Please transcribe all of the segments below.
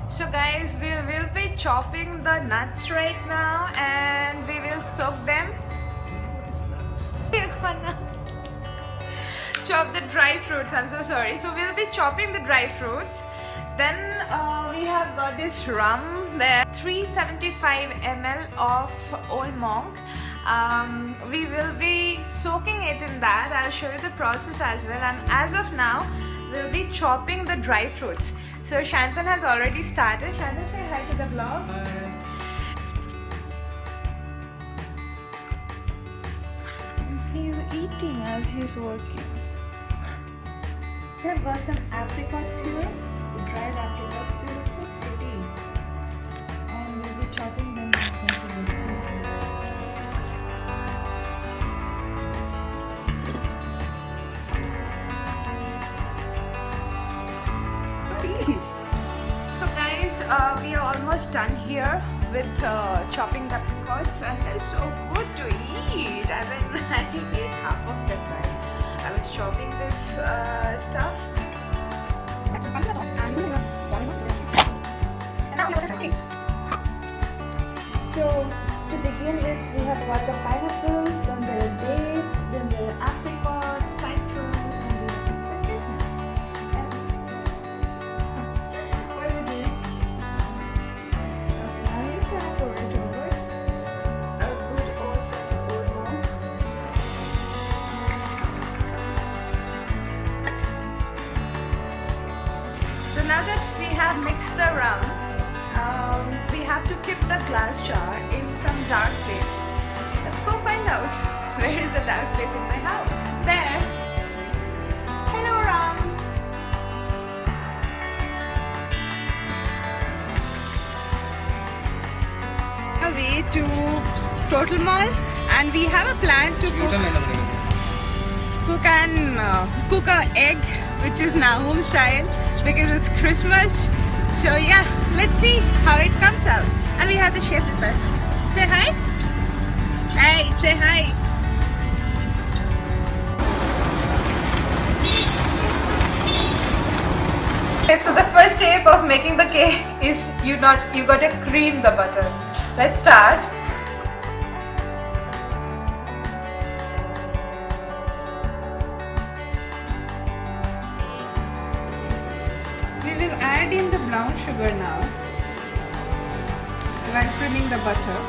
So guys, we will be chopping the nuts right now and we will soak them. We're gonna chop the dry fruits, I'm so sorry. So we'll be chopping the dry fruits. Then we have got this rum there, 375 ml of Old Monk. We will be soaking it in that. I'll show you the process as well. And as of now, we'll be chopping the dry fruits. So Shantan has already started. Shantan, say hi to the vlog. He's eating as he's working. We have got some apricots here. The dried apricots, they look so pretty. And we'll be chopping them up into these pieces. So guys, we are almost done here with chopping the apricots, and they're so good to eat. I mean, I ate half of them while I was chopping this stuff. So to begin with, we have got the pineapples, then there are dates, then there are apricots, citrus, and the Christmas. What are you doing? Okay, now he's gonna pour it over. It's a good old one. So now that we have mixed the rum, we have to keep the glass jar in some dark place. Let's go find out where is the dark place in my house. There. Hello, rum. Away to Total Mall, and we have a plan to cook a egg, which is Nahoum style, because it's Christmas. So yeah, let's see how it comes out. And we have the chef with us. Say hi. Hey, say hi. Okay, so the first step of making the cake is you gotta cream the butter. Let's start. We will add in the brown sugar now while creaming the butter.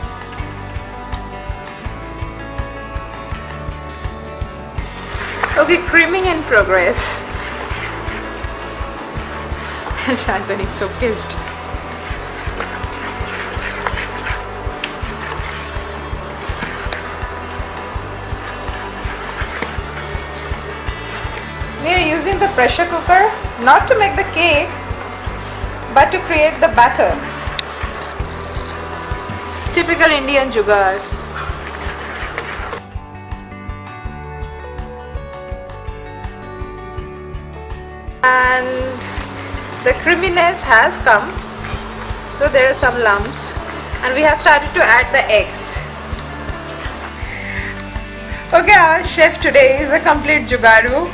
Okay, creaming in progress. Shantan is so pissed. We are using the pressure cooker not to make the cake but to create the batter. Typical Indian jugaad. And the creaminess has come, though there are some lumps, and we have started to add the eggs. Okay, our chef today is a complete jugaadu,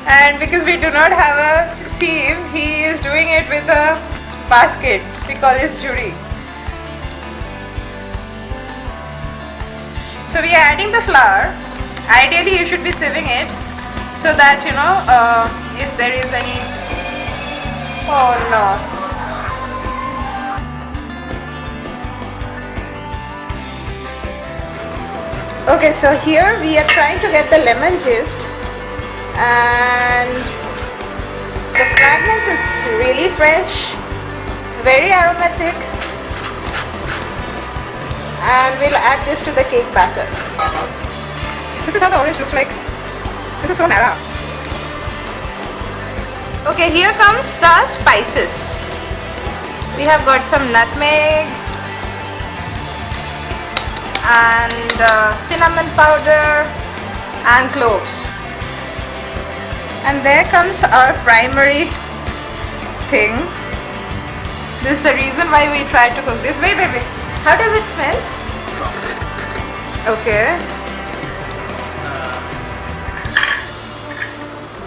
and because we do not have a sieve, he is doing it with a basket. We call it juri. So we are adding the flour. Ideally you should be sieving it so that if there is any, oh no. Okay, so here we are trying to get the lemon gist, and the fragrance is really fresh. It's very aromatic, and we'll add this to the cake batter. This is how the orange looks like. This is so narrow. Okay, here comes the spices. We have got some nutmeg and cinnamon powder and cloves. And there comes our primary thing. This is the reason why we try to cook this. Wait. How does it smell? Okay.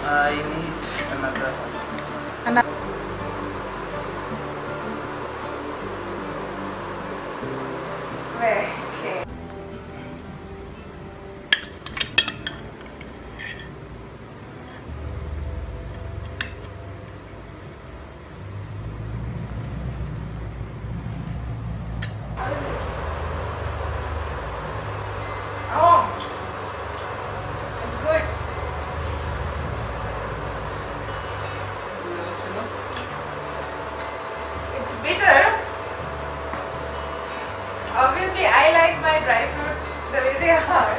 I need another. my dry fruits the way they are.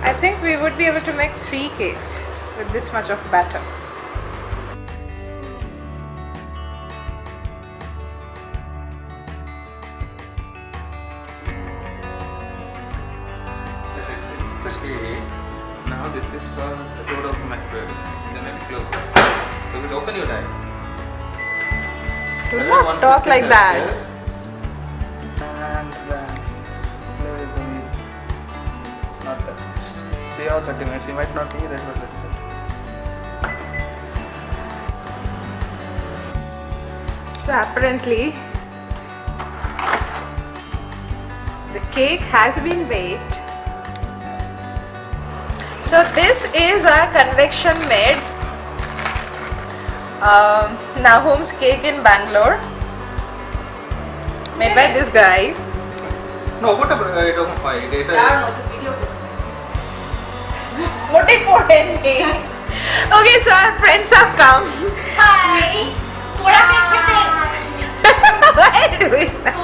I think we would be able to make 3 cakes with this much of batter. Now this is called the door of microwave. Then it closes. So it open your eye. Do not talk like that. And then not that. 3 or 30 minutes. You might not need it, but let's see. So apparently the cake has been baked. So this is our convection made Nahoum's cake in Bangalore, made by this guy. No, whatever. I don't find it. Okay, so our friends have come. Hi. What are you doing? Why are you doing that?